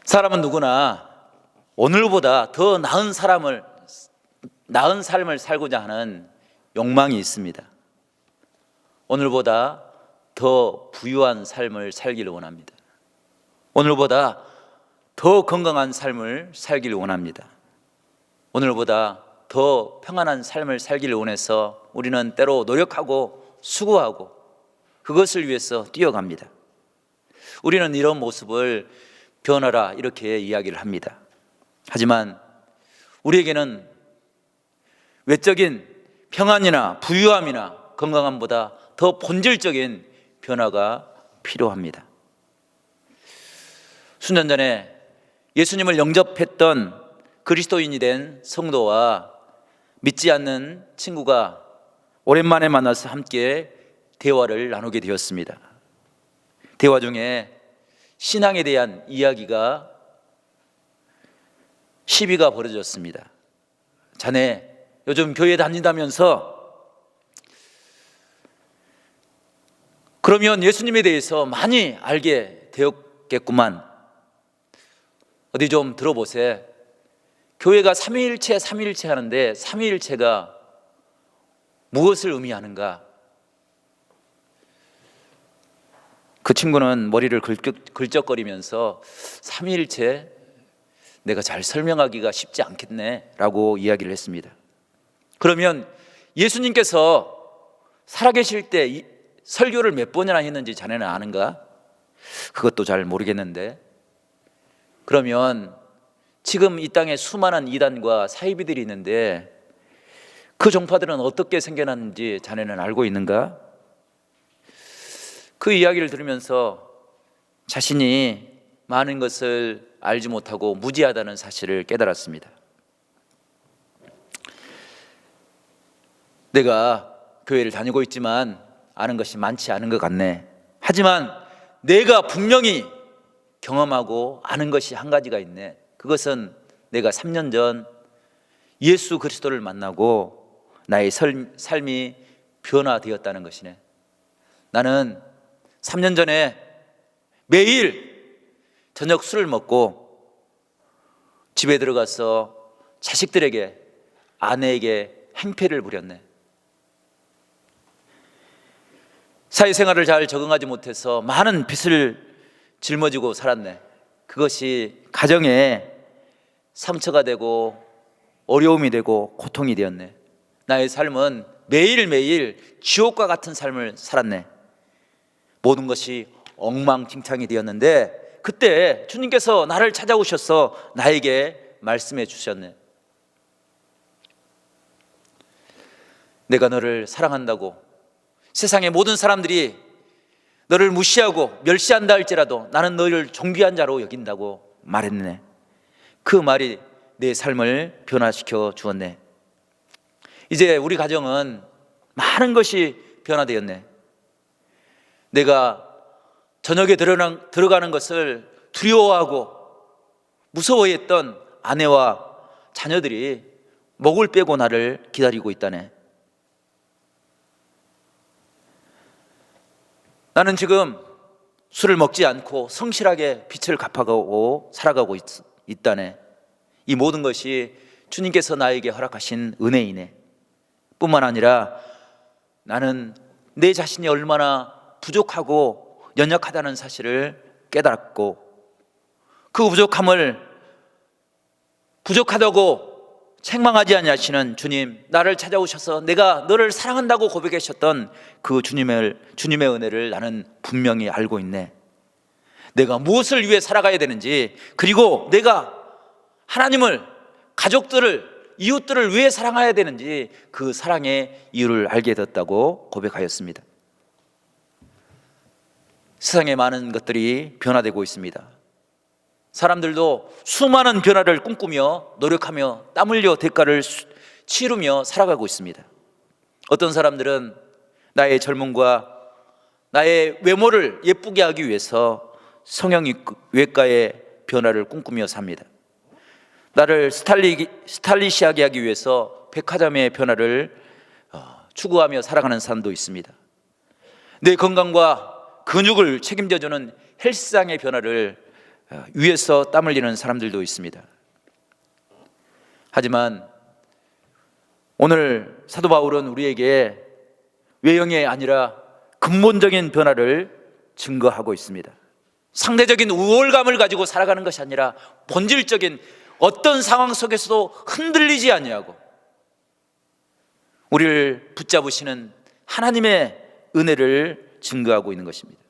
사람은 누구나 오늘보다 더 나은 삶을 살고자 하는 욕망이 있습니다. 오늘보다 더 부유한 삶을 살기를 원합니다. 오늘보다 더 건강한 삶을 살기를 원합니다. 오늘보다 더 평안한 삶을 살기를 원해서 우리는 때로 노력하고 수고하고 그것을 위해서 뛰어갑니다. 우리는 이런 모습을 변화라 이렇게 이야기를 합니다. 하지만 우리에게는 외적인 평안이나 부유함이나 건강함보다 더 본질적인 변화가 필요합니다. 수년 전에 예수님을 영접했던 그리스도인이 된 성도와 믿지 않는 친구가 오랜만에 만나서 함께 대화를 나누게 되었습니다. 대화 중에 신앙에 대한 이야기가 시비가 벌어졌습니다. 자네 요즘 교회 다닌다면서 그러면 예수님에 대해서 많이 알게 되었겠구만. 어디 좀 들어보세. 교회가 삼위일체 하는데 삼위일체가 무엇을 의미하는가? 그 친구는 머리를 긁적거리면서 삼위일체 내가 잘 설명하기가 쉽지 않겠네 라고 이야기를 했습니다. 그러면 예수님께서 살아계실 때 설교를 몇 번이나 했는지 자네는 아는가? 그것도 잘 모르겠는데, 그러면 지금 이 땅에 수많은 이단과 사이비들이 있는데 그 종파들은 어떻게 생겨났는지 자네는 알고 있는가? 그 이야기를 들으면서 자신이 많은 것을 알지 못하고 무지하다는 사실을 깨달았습니다. 내가 교회를 다니고 있지만 아는 것이 많지 않은 것 같네. 하지만 내가 분명히 경험하고 아는 것이 한 가지가 있네. 그것은 내가 3년 전 예수 그리스도를 만나고 나의 삶이 변화되었다는 것이네. 나는 3년 전에 매일 저녁 술을 먹고 집에 들어가서 자식들에게, 아내에게 행패를 부렸네. 사회생활을 잘 적응하지 못해서 많은 빚을 짊어지고 살았네. 그것이 가정에 상처가 되고 어려움이 되고 고통이 되었네. 나의 삶은 매일매일 지옥과 같은 삶을 살았네. 모든 것이 엉망진창이 되었는데 그때 주님께서 나를 찾아오셔서 나에게 말씀해 주셨네. 내가 너를 사랑한다고, 세상의 모든 사람들이 너를 무시하고 멸시한다 할지라도 나는 너를 존귀한 자로 여긴다고 말했네. 그 말이 내 삶을 변화시켜 주었네. 이제 우리 가정은 많은 것이 변화되었네. 내가 저녁에 들어가는 것을 두려워하고 무서워했던 아내와 자녀들이 목을 빼고 나를 기다리고 있다네. 나는 지금 술을 먹지 않고 성실하게 빚을 갚아가고 살아가고 있다네. 이 모든 것이 주님께서 나에게 허락하신 은혜이네. 뿐만 아니라 나는 내 자신이 얼마나 부족하고 연약하다는 사실을 깨달았고, 그 부족하다고 책망하지 아니하시는 주님, 나를 찾아오셔서 내가 너를 사랑한다고 고백하셨던 그 주님의 은혜를 나는 분명히 알고 있네. 내가 무엇을 위해 살아가야 되는지, 그리고 내가 하나님을, 가족들을, 이웃들을 왜 사랑해야 되는지 그 사랑의 이유를 알게 되었다고 고백하였습니다. 세상에 많은 것들이 변화되고 있습니다. 사람들도 수많은 변화를 꿈꾸며 노력하며 땀 흘려 대가를 치르며 살아가고 있습니다. 어떤 사람들은 나의 젊음과 나의 외모를 예쁘게 하기 위해서 성형외과의 변화를 꿈꾸며 삽니다. 나를 스타일리시하게 하기 위해서 백화점의 변화를 추구하며 살아가는 사람도 있습니다. 내 건강과 근육을 책임져주는 헬스장의 변화를 위에서 땀 흘리는 사람들도 있습니다. 하지만 오늘 사도 바울은 우리에게 외형이 아니라 근본적인 변화를 증거하고 있습니다. 상대적인 우월감을 가지고 살아가는 것이 아니라 본질적인 어떤 상황 속에서도 흔들리지 아니하고 우리를 붙잡으시는 하나님의 은혜를 증거하고 있는 것입니다.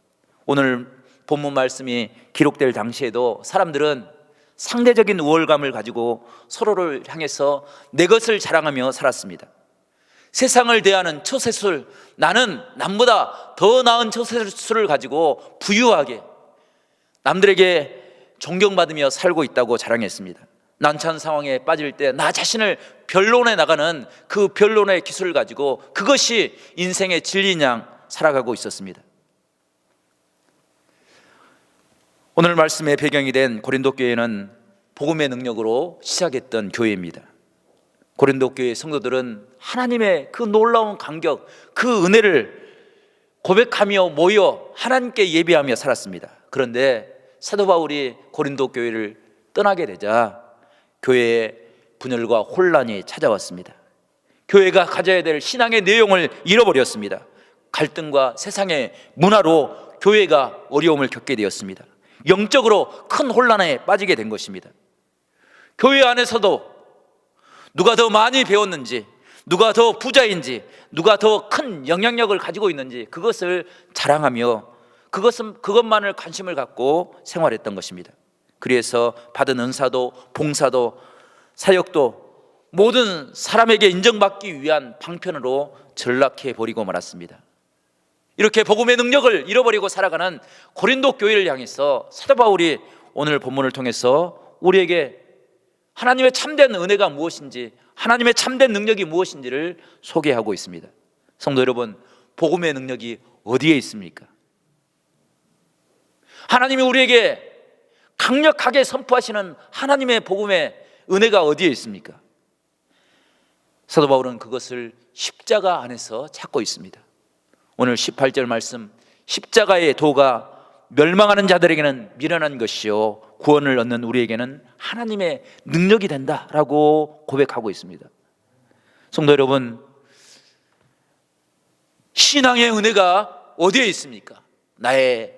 오늘 본문 말씀이 기록될 당시에도 사람들은 상대적인 우월감을 가지고 서로를 향해서 내 것을 자랑하며 살았습니다. 세상을 대하는 처세술, 나는 남보다 더 나은 처세술을 가지고 부유하게 남들에게 존경받으며 살고 있다고 자랑했습니다. 난처한 상황에 빠질 때 나 자신을 변론해 나가는 그 변론의 기술을 가지고 그것이 인생의 진리인 양 살아가고 있었습니다. 오늘 말씀의 배경이 된 고린도 교회는 복음의 능력으로 시작했던 교회입니다. 고린도 교회 성도들은 하나님의 그 놀라운 감격, 그 은혜를 고백하며 모여 하나님께 예배하며 살았습니다. 그런데 사도 바울이 고린도 교회를 떠나게 되자 교회에 분열과 혼란이 찾아왔습니다. 교회가 가져야 될 신앙의 내용을 잃어버렸습니다. 갈등과 세상의 문화로 교회가 어려움을 겪게 되었습니다. 영적으로 큰 혼란에 빠지게 된 것입니다. 교회 안에서도 누가 더 많이 배웠는지, 누가 더 부자인지, 누가 더 큰 영향력을 가지고 있는지 그것을 자랑하며 그것만을 관심을 갖고 생활했던 것입니다. 그래서 받은 은사도 봉사도 사역도 모든 사람에게 인정받기 위한 방편으로 전락해 버리고 말았습니다. 이렇게 복음의 능력을 잃어버리고 살아가는 고린도 교회를 향해서 사도 바울이 오늘 본문을 통해서 우리에게 하나님의 참된 은혜가 무엇인지, 하나님의 참된 능력이 무엇인지를 소개하고 있습니다. 성도 여러분, 복음의 능력이 어디에 있습니까? 하나님이 우리에게 강력하게 선포하시는 하나님의 복음의 은혜가 어디에 있습니까? 사도 바울은 그것을 십자가 안에서 찾고 있습니다. 오늘 18절 말씀, 십자가의 도가 멸망하는 자들에게는 미련한 것이요 구원을 얻는 우리에게는 하나님의 능력이 된다라고 고백하고 있습니다. 성도 여러분, 신앙의 은혜가 어디에 있습니까? 나의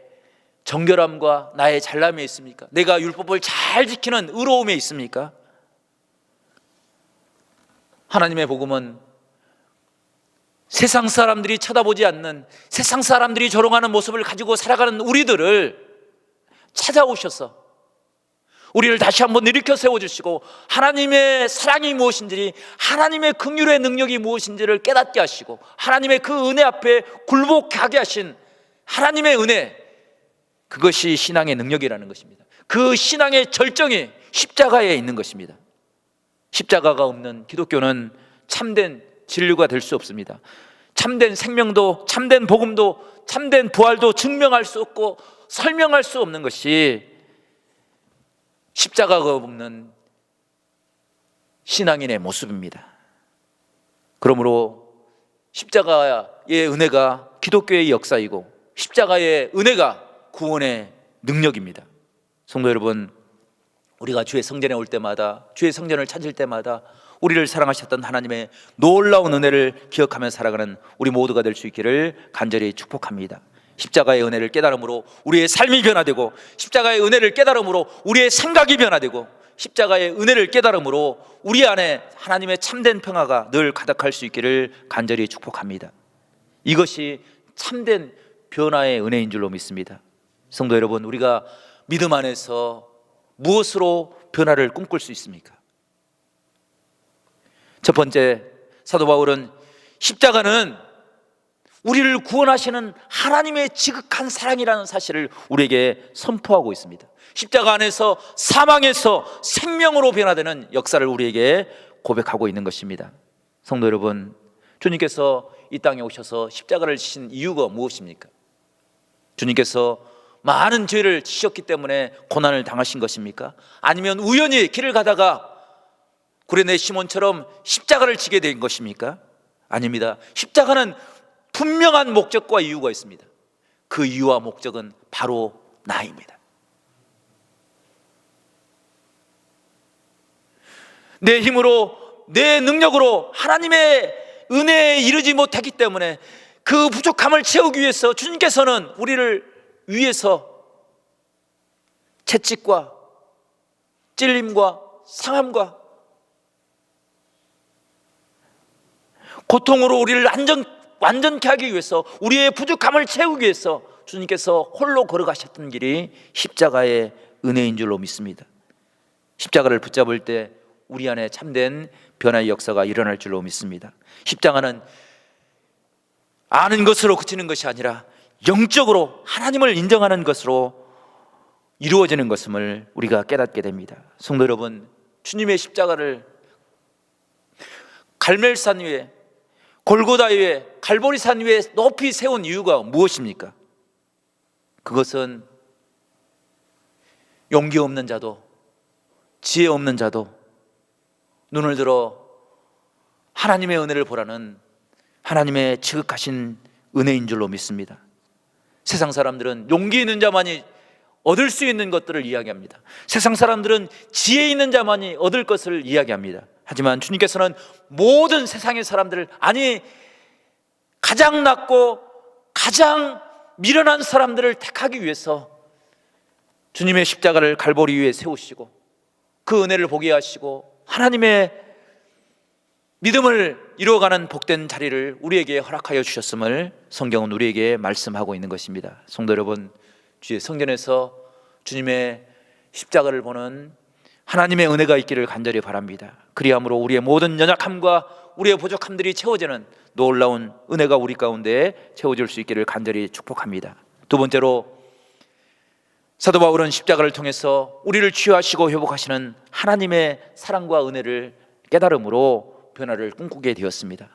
정결함과 나의 잘남에 있습니까? 내가 율법을 잘 지키는 의로움에 있습니까? 하나님의 복음은 세상 사람들이 쳐다보지 않는, 세상 사람들이 조롱하는 모습을 가지고 살아가는 우리들을 찾아오셔서 우리를 다시 한번 일으켜 세워주시고 하나님의 사랑이 무엇인지, 하나님의 긍휼의 능력이 무엇인지를 깨닫게 하시고 하나님의 그 은혜 앞에 굴복하게 하신 하나님의 은혜, 그것이 신앙의 능력이라는 것입니다. 그 신앙의 절정이 십자가에 있는 것입니다. 십자가가 없는 기독교는 참된 진리가 될 수 없습니다. 참된 생명도, 참된 복음도, 참된 부활도 증명할 수 없고 설명할 수 없는 것이 십자가가 없는 신앙인의 모습입니다. 그러므로 십자가의 은혜가 기독교의 역사이고 십자가의 은혜가 구원의 능력입니다. 성도 여러분, 우리가 주의 성전에 올 때마다, 주의 성전을 찾을 때마다 우리를 사랑하셨던 하나님의 놀라운 은혜를 기억하며 살아가는 우리 모두가 될 수 있기를 간절히 축복합니다. 십자가의 은혜를 깨달음으로 우리의 삶이 변화되고, 십자가의 은혜를 깨달음으로 우리의 생각이 변화되고, 십자가의 은혜를 깨달음으로 우리 안에 하나님의 참된 평화가 늘 가득할 수 있기를 간절히 축복합니다. 이것이 참된 변화의 은혜인 줄로 믿습니다. 성도 여러분, 우리가 믿음 안에서 무엇으로 변화를 꿈꿀 수 있습니까? 첫 번째, 사도 바울은 십자가는 우리를 구원하시는 하나님의 지극한 사랑이라는 사실을 우리에게 선포하고 있습니다. 십자가 안에서 사망에서 생명으로 변화되는 역사를 우리에게 고백하고 있는 것입니다. 성도 여러분, 주님께서 이 땅에 오셔서 십자가를 지신 이유가 무엇입니까? 주님께서 많은 죄를 지셨기 때문에 고난을 당하신 것입니까? 아니면 우연히 길을 가다가 구레네 시몬처럼 십자가를 지게 된 것입니까? 아닙니다. 십자가는 분명한 목적과 이유가 있습니다. 그 이유와 목적은 바로 나입니다. 내 힘으로, 내 능력으로 하나님의 은혜에 이르지 못하기 때문에 그 부족함을 채우기 위해서 주님께서는 우리를 위해서 채찍과 찔림과 상함과 고통으로 우리를 완전케 하기 위해서, 우리의 부족함을 채우기 위해서 주님께서 홀로 걸어가셨던 길이 십자가의 은혜인 줄로 믿습니다. 십자가를 붙잡을 때 우리 안에 참된 변화의 역사가 일어날 줄로 믿습니다. 십자가는 아는 것으로 그치는 것이 아니라 영적으로 하나님을 인정하는 것으로 이루어지는 것임을 우리가 깨닫게 됩니다. 성도 여러분, 주님의 십자가를 갈멜산 위에, 골고다 위에, 갈보리산 위에 높이 세운 이유가 무엇입니까? 그것은 용기 없는 자도, 지혜 없는 자도 눈을 들어 하나님의 은혜를 보라는 하나님의 지극하신 은혜인 줄로 믿습니다. 세상 사람들은 용기 있는 자만이 얻을 수 있는 것들을 이야기합니다. 세상 사람들은 지혜 있는 자만이 얻을 것을 이야기합니다. 하지만 주님께서는 모든 세상의 사람들을, 아니 가장 낮고 가장 미련한 사람들을 택하기 위해서 주님의 십자가를 갈보리 위에 세우시고 그 은혜를 보게 하시고 하나님의 믿음을 이루어가는 복된 자리를 우리에게 허락하여 주셨음을 성경은 우리에게 말씀하고 있는 것입니다. 성도 여러분, 주의 성전에서 주님의 십자가를 보는 하나님의 은혜가 있기를 간절히 바랍니다. 그리함으로 우리의 모든 연약함과 우리의 부족함들이 채워지는 놀라운 은혜가 우리 가운데 채워질 수 있기를 간절히 축복합니다. 두 번째로, 사도 바울은 십자가를 통해서 우리를 치유하시고 회복하시는 하나님의 사랑과 은혜를 깨달음으로 변화를 꿈꾸게 되었습니다.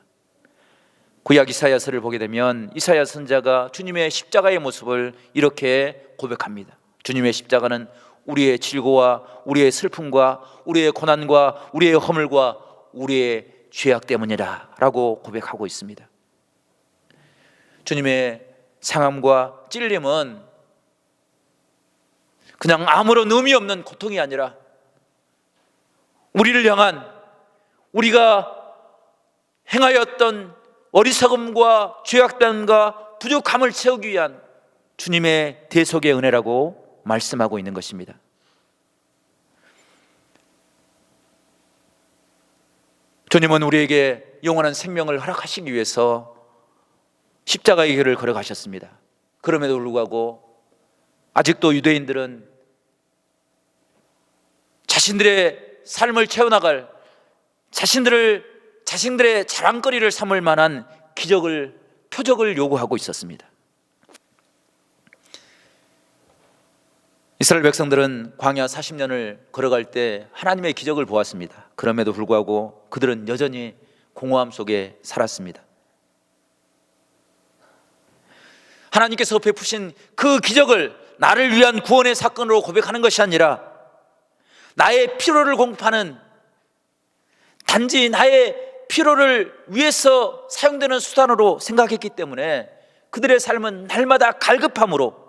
구약 이사야서를 보게 되면 이사야 선지자가 주님의 십자가의 모습을 이렇게 고백합니다. 주님의 십자가는 우리의 질고와 우리의 슬픔과 우리의 고난과 우리의 허물과 우리의 죄악 때문이라 라고 고백하고 있습니다. 주님의 상함과 찔림은 그냥 아무런 의미 없는 고통이 아니라 우리를 향한, 우리가 행하였던 어리석음과 죄악됨과 부족함을 채우기 위한 주님의 대속의 은혜라고 말씀하고 있는 것입니다. 주님은 우리에게 영원한 생명을 허락하시기 위해서 십자가의 길을 걸어가셨습니다. 그럼에도 불구하고 아직도 유대인들은 자신들의 삶을 채워나갈, 자신들의 자랑거리를 삼을 만한 기적을, 표적을 요구하고 있었습니다. 이스라엘 백성들은 광야 40년을 걸어갈 때 하나님의 기적을 보았습니다. 그럼에도 불구하고 그들은 여전히 공허함 속에 살았습니다. 하나님께서 베푸신 그 기적을 나를 위한 구원의 사건으로 고백하는 것이 아니라 나의 필요를 공급하는, 단지 나의 필요를 위해서 사용되는 수단으로 생각했기 때문에 그들의 삶은 날마다 갈급함으로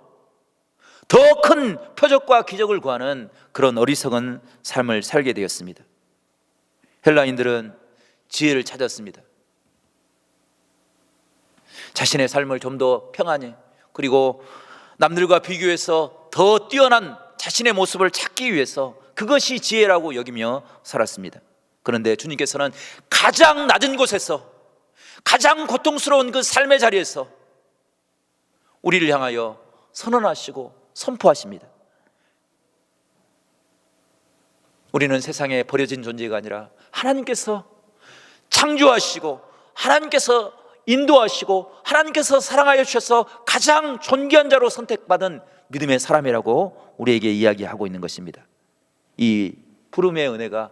더 큰 표적과 기적을 구하는 그런 어리석은 삶을 살게 되었습니다. 헬라인들은 지혜를 찾았습니다. 자신의 삶을 좀 더 평안히, 그리고 남들과 비교해서 더 뛰어난 자신의 모습을 찾기 위해서 그것이 지혜라고 여기며 살았습니다. 그런데 주님께서는 가장 낮은 곳에서, 가장 고통스러운 그 삶의 자리에서 우리를 향하여 선언하시고 선포하십니다. 우리는 세상에 버려진 존재가 아니라 하나님께서 창조하시고 하나님께서 인도하시고 하나님께서 사랑하여 주셔서 가장 존귀한 자로 선택받은 믿음의 사람이라고 우리에게 이야기하고 있는 것입니다. 이 부름의 은혜가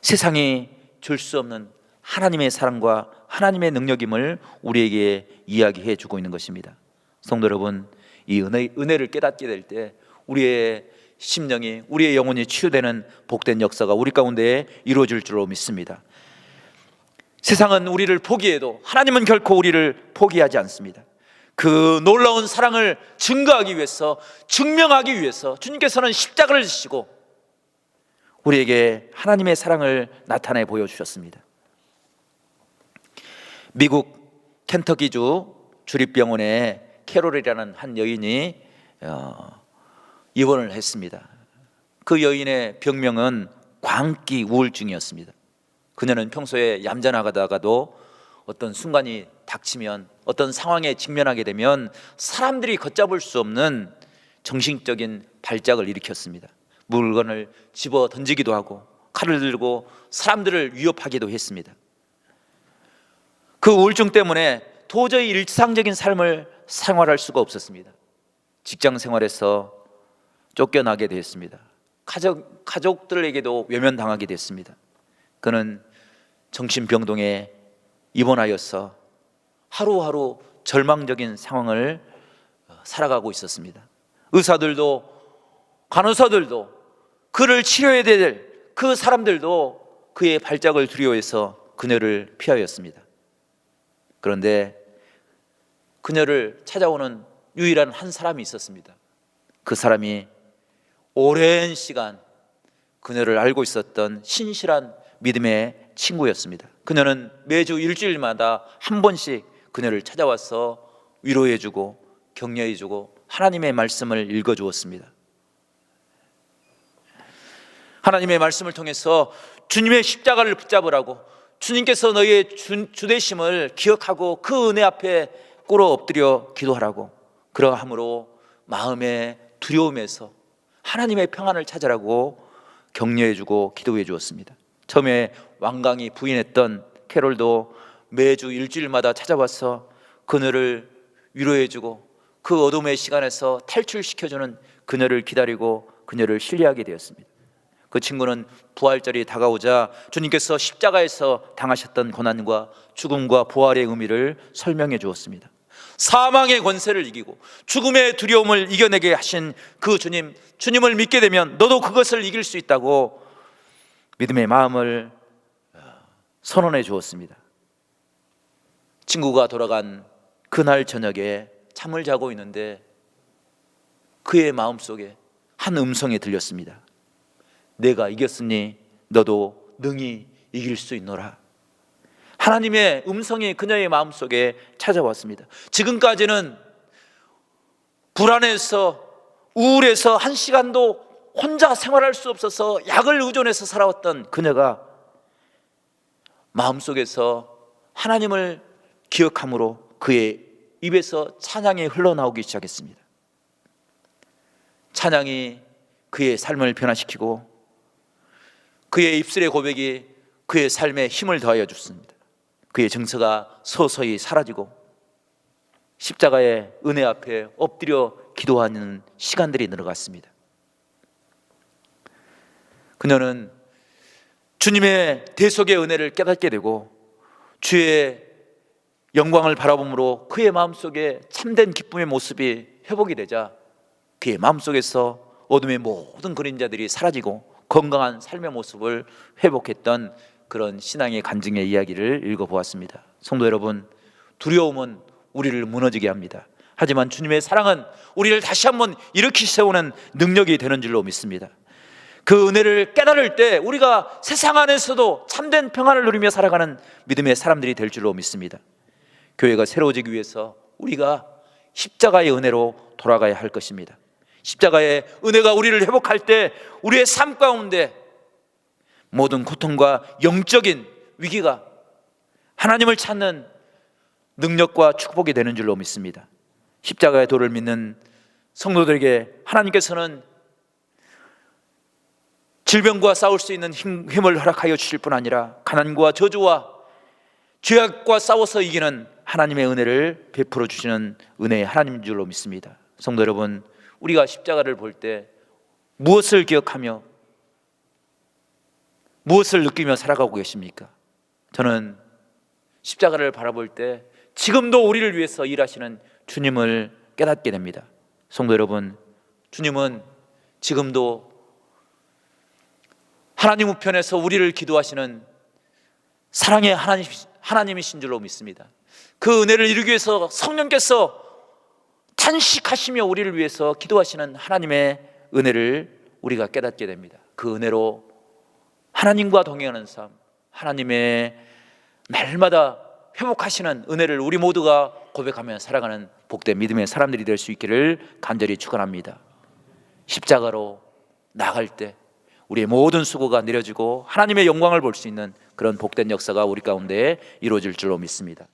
세상이 줄 수 없는 하나님의 사랑과 하나님의 능력임을 우리에게 이야기해 주고 있는 것입니다. 성도 여러분, 이 은혜를 깨닫게 될 때 우리의 심령이, 우리의 영혼이 치유되는 복된 역사가 우리 가운데 이루어질 줄로 믿습니다. 세상은 우리를 포기해도 하나님은 결코 우리를 포기하지 않습니다. 그 놀라운 사랑을 증거하기 위해서, 증명하기 위해서 주님께서는 십자가를 지시고 우리에게 하나님의 사랑을 나타내 보여주셨습니다. 미국 켄터키주 주립병원에 캐롤이라는 한 여인이 입원을 했습니다. 그 여인의 병명은 광기 우울증이었습니다. 그녀는 평소에 얌전하다가도 어떤 순간이 닥치면, 어떤 상황에 직면하게 되면 사람들이 걷잡을 수 없는 정신적인 발작을 일으켰습니다. 물건을 집어 던지기도 하고 칼을 들고 사람들을 위협하기도 했습니다. 그 우울증 때문에 도저히 일상적인 삶을 생활할 수가 없었습니다. 직장 생활에서 쫓겨나게 되었습니다. 가족들에게도 외면당하게 됐습니다. 그는 정신병동에 입원하여서 하루하루 절망적인 상황을 살아가고 있었습니다. 의사들도 간호사들도 그를 치료해야 될 그 사람들도 그의 발작을 두려워해서 그녀를 피하였습니다. 그런데 그녀를 찾아오는 유일한 한 사람이 있었습니다. 그 사람이 오랜 시간 그녀를 알고 있었던 신실한 믿음의 친구였습니다. 그녀는 매주 일주일마다 한 번씩 그녀를 찾아와서 위로해주고 격려해주고 하나님의 말씀을 읽어주었습니다. 하나님의 말씀을 통해서 주님의 십자가를 붙잡으라고, 주님께서 너희의 주되심을 기억하고 그 은혜 앞에 꿇어 엎드려 기도하라고, 그러함으로 마음의 두려움에서 하나님의 평안을 찾으라고 격려해주고 기도해 주었습니다. 처음에 완강히 부인했던 캐롤도 매주 일주일마다 찾아와서 그녀를 위로해주고 그 어둠의 시간에서 탈출시켜주는 그녀를 기다리고 그녀를 신뢰하게 되었습니다. 그 친구는 부활절이 다가오자 주님께서 십자가에서 당하셨던 고난과 죽음과 부활의 의미를 설명해 주었습니다. 사망의 권세를 이기고 죽음의 두려움을 이겨내게 하신 그 주님을 믿게 되면 너도 그것을 이길 수 있다고 믿음의 마음을 선언해 주었습니다. 친구가 돌아간 그날 저녁에 잠을 자고 있는데 그의 마음속에 한 음성이 들렸습니다. 내가 이겼으니 너도 능히 이길 수 있노라. 하나님의 음성이 그녀의 마음속에 찾아왔습니다. 지금까지는 불안해서 우울해서 한 시간도 혼자 생활할 수 없어서 약을 의존해서 살아왔던 그녀가 마음속에서 하나님을 기억함으로 그의 입에서 찬양이 흘러나오기 시작했습니다. 찬양이 그의 삶을 변화시키고 그의 입술의 고백이 그의 삶에 힘을 더하여 줬습니다. 그의 정서가 서서히 사라지고 십자가의 은혜 앞에 엎드려 기도하는 시간들이 늘어갔습니다. 그녀는 주님의 대속의 은혜를 깨닫게 되고 주의 영광을 바라봄으로 그의 마음속에 참된 기쁨의 모습이 회복이 되자 그의 마음속에서 어둠의 모든 그림자들이 사라지고 건강한 삶의 모습을 회복했던 그런 신앙의 간증의 이야기를 읽어보았습니다. 성도 여러분, 두려움은 우리를 무너지게 합니다. 하지만 주님의 사랑은 우리를 다시 한번 일으키 세우는 능력이 되는 줄로 믿습니다. 그 은혜를 깨달을 때 우리가 세상 안에서도 참된 평안을 누리며 살아가는 믿음의 사람들이 될 줄로 믿습니다. 교회가 새로워지기 위해서 우리가 십자가의 은혜로 돌아가야 할 것입니다. 십자가의 은혜가 우리를 회복할 때 우리의 삶 가운데 모든 고통과 영적인 위기가 하나님을 찾는 능력과 축복이 되는 줄로 믿습니다. 십자가의 도를 믿는 성도들에게 하나님께서는 질병과 싸울 수 있는 힘을 허락하여 주실 뿐 아니라 가난과 저주와 죄악과 싸워서 이기는 하나님의 은혜를 베풀어 주시는 은혜의 하나님인 줄로 믿습니다. 성도 여러분, 우리가 십자가를 볼 때 무엇을 기억하며 무엇을 느끼며 살아가고 계십니까? 저는 십자가를 바라볼 때 지금도 우리를 위해서 일하시는 주님을 깨닫게 됩니다. 성도 여러분, 주님은 지금도 하나님 우편에서 우리를 기도하시는 사랑의 하나님이신 줄로 믿습니다. 그 은혜를 이루기 위해서 성령께서 탄식하시며 우리를 위해서 기도하시는 하나님의 은혜를 우리가 깨닫게 됩니다. 그 은혜로 하나님과 동행하는 삶, 하나님의 날마다 회복하시는 은혜를 우리 모두가 고백하며 살아가는 복된 믿음의 사람들이 될 수 있기를 간절히 축원합니다. 십자가로 나갈 때 우리의 모든 수고가 내려지고 하나님의 영광을 볼 수 있는 그런 복된 역사가 우리 가운데 이루어질 줄로 믿습니다.